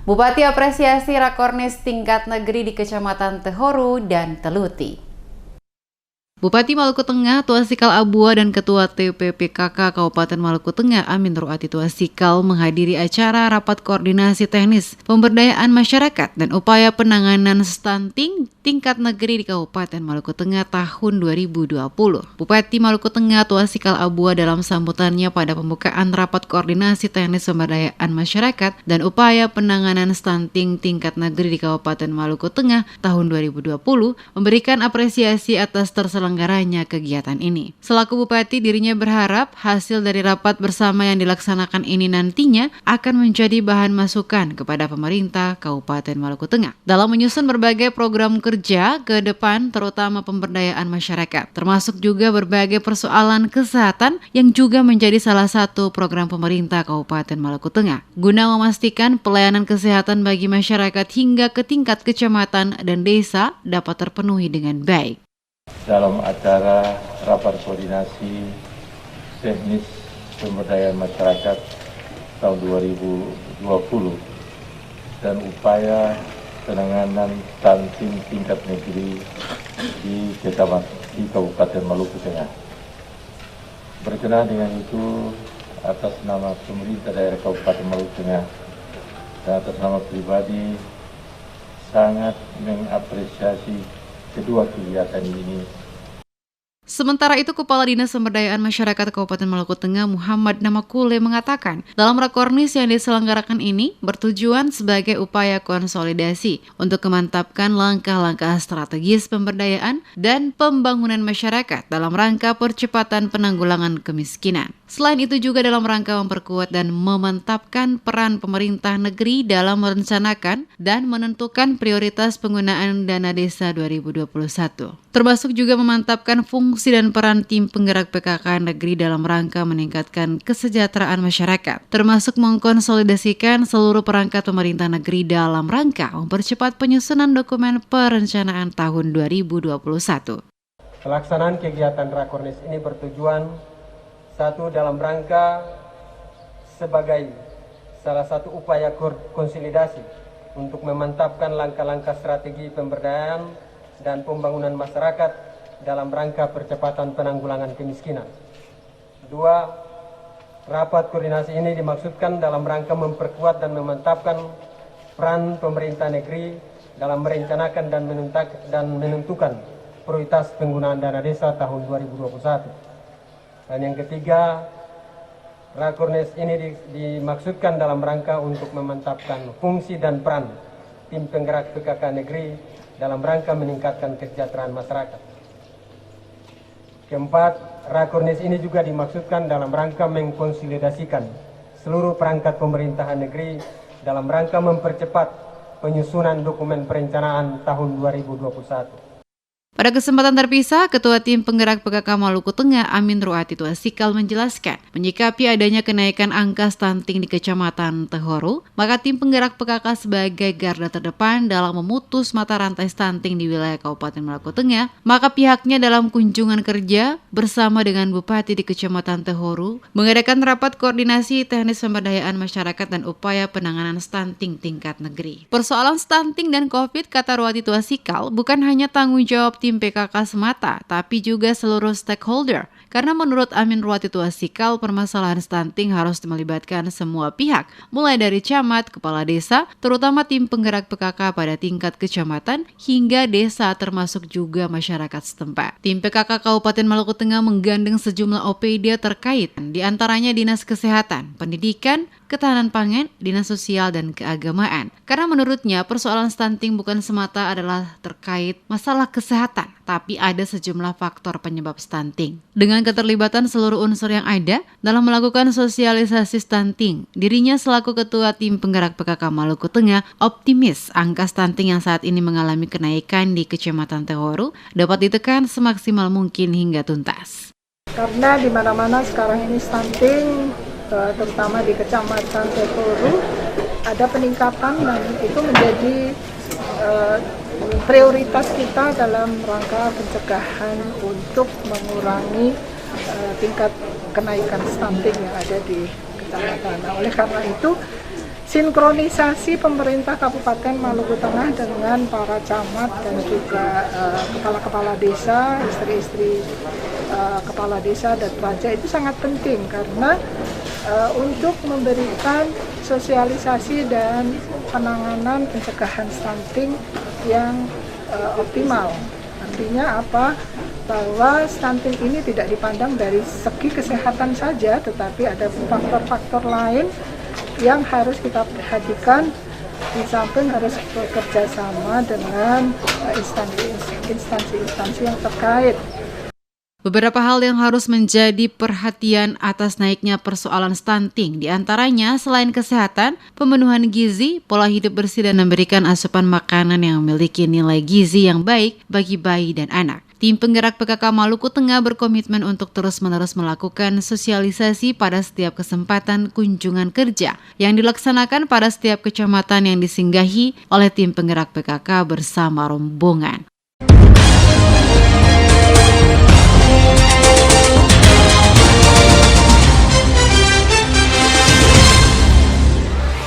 Bupati apresiasi Rakornis tingkat negeri di Kecamatan Tehoru dan Teluti. Bupati Maluku Tengah Tuasikal Abua dan Ketua TPPKK Kabupaten Maluku Tengah Amin Ruati Tuasikal menghadiri acara rapat koordinasi teknis pemberdayaan masyarakat dan upaya penanganan stunting tingkat negeri di Kabupaten Maluku Tengah tahun 2020. Bupati Maluku Tengah Tuasikal Abua dalam sambutannya pada pembukaan rapat koordinasi teknis pemberdayaan masyarakat dan upaya penanganan stunting tingkat negeri di Kabupaten Maluku Tengah tahun 2020 memberikan apresiasi atas terselenggaranya kegiatan ini. Selaku Bupati, dirinya berharap hasil dari rapat bersama yang dilaksanakan ini nantinya akan menjadi bahan masukan kepada pemerintah Kabupaten Maluku Tengah dalam menyusun berbagai program kerja ke depan, terutama pemberdayaan masyarakat, termasuk juga berbagai persoalan kesehatan yang juga menjadi salah satu program pemerintah Kabupaten Maluku Tengah guna memastikan pelayanan kesehatan bagi masyarakat hingga ke tingkat kecamatan dan desa dapat terpenuhi dengan baik. Dalam acara rapat koordinasi teknis pemberdayaan masyarakat tahun 2020 dan upaya penanganan stunting tingkat negeri di Kabupaten Maluku Tengah. Berkenaan dengan itu, atas nama pemerintah daerah Kabupaten Maluku Tengah dan atas nama pribadi sangat mengapresiasi kedua kegiatan ini. Sementara itu, Kepala Dinas Pemberdayaan Masyarakat Kabupaten Maluku Tengah Muhammad Namakule mengatakan, dalam Rakornis yang diselenggarakan ini bertujuan sebagai upaya konsolidasi untuk memantapkan langkah-langkah strategis pemberdayaan dan pembangunan masyarakat dalam rangka percepatan penanggulangan kemiskinan. Selain itu juga dalam rangka memperkuat dan memantapkan peran pemerintah negeri dalam merencanakan dan menentukan prioritas penggunaan dana desa 2021. Termasuk juga memantapkan fungsi dan peran tim penggerak PKK negeri dalam rangka meningkatkan kesejahteraan masyarakat, termasuk mengkonsolidasikan seluruh perangkat pemerintah negeri dalam rangka mempercepat penyusunan dokumen perencanaan tahun 2021. Pelaksanaan kegiatan Rakornis ini bertujuan satu, dalam rangka sebagai salah satu upaya konsolidasi untuk memantapkan langkah-langkah strategi pemberdayaan dan pembangunan masyarakat dalam rangka percepatan penanggulangan kemiskinan. Dua, rapat koordinasi ini dimaksudkan dalam rangka memperkuat dan memantapkan peran pemerintah negeri dalam merencanakan dan menentukan prioritas penggunaan dana desa tahun 2021. Dan yang ketiga, Rakornis ini dimaksudkan dalam rangka untuk memantapkan fungsi dan peran tim penggerak PKK negeri dalam rangka meningkatkan kesejahteraan masyarakat. Keempat, Rakornis ini juga dimaksudkan dalam rangka mengkonsolidasikan seluruh perangkat pemerintahan negeri dalam rangka mempercepat penyusunan dokumen perencanaan tahun 2021. Pada kesempatan terpisah, Ketua Tim Penggerak PKK Maluku Tengah Amin Ruati Tuasikal menjelaskan, menyikapi adanya kenaikan angka stunting di Kecamatan Tehoru, maka Tim Penggerak PKK sebagai garda terdepan dalam memutus mata rantai stunting di wilayah Kabupaten Maluku Tengah, maka pihaknya dalam kunjungan kerja bersama dengan Bupati di Kecamatan Tehoru mengadakan rapat koordinasi teknis pemberdayaan masyarakat dan upaya penanganan stunting tingkat negeri. Persoalan stunting dan COVID, kata Ruati Tuasikal, bukan hanya tanggung jawab tim PKK semata, tapi juga seluruh stakeholder. Karena menurut Amin Ruati Tuasikal, permasalahan stunting harus melibatkan semua pihak, mulai dari camat, kepala desa, terutama tim penggerak PKK pada tingkat kecamatan, hingga desa termasuk juga masyarakat setempat. Tim PKK Kabupaten Maluku Tengah menggandeng sejumlah OPD terkait, di antaranya Dinas Kesehatan, Pendidikan, Ketahanan Pangan, Dinas Sosial, dan Keagamaan. Karena menurutnya persoalan stunting bukan semata adalah terkait masalah kesehatan, tapi ada sejumlah faktor penyebab stunting. Dengan keterlibatan seluruh unsur yang ada dalam melakukan sosialisasi stunting, dirinya selaku Ketua Tim Penggerak PKK Maluku Tengah optimis angka stunting yang saat ini mengalami kenaikan di Kecamatan Tehoru dapat ditekan semaksimal mungkin hingga tuntas. Karena di mana-mana sekarang ini stunting, terutama di Kecamatan Tehoru, ada peningkatan dan itu menjadi prioritas kita dalam rangka pencegahan untuk mengurangi tingkat kenaikan stunting yang ada di kecamatan. Nah, oleh karena itu sinkronisasi pemerintah Kabupaten Maluku Tengah dengan para camat dan juga kepala-kepala desa, istri-istri kepala desa dan raja itu sangat penting karena untuk memberikan sosialisasi dan penanganan pencegahan stunting yang optimal. Artinya apa? Bahwa stunting ini tidak dipandang dari segi kesehatan saja, tetapi ada faktor-faktor lain yang harus kita perhatikan, di samping harus bekerja sama dengan instansi-instansi yang terkait. Beberapa hal yang harus menjadi perhatian atas naiknya persoalan stunting, diantaranya selain kesehatan, pemenuhan gizi, pola hidup bersih dan memberikan asupan makanan yang memiliki nilai gizi yang baik bagi bayi dan anak. Tim penggerak PKK Maluku Tengah berkomitmen untuk terus-menerus melakukan sosialisasi pada setiap kesempatan kunjungan kerja yang dilaksanakan pada setiap kecamatan yang disinggahi oleh tim penggerak PKK bersama rombongan.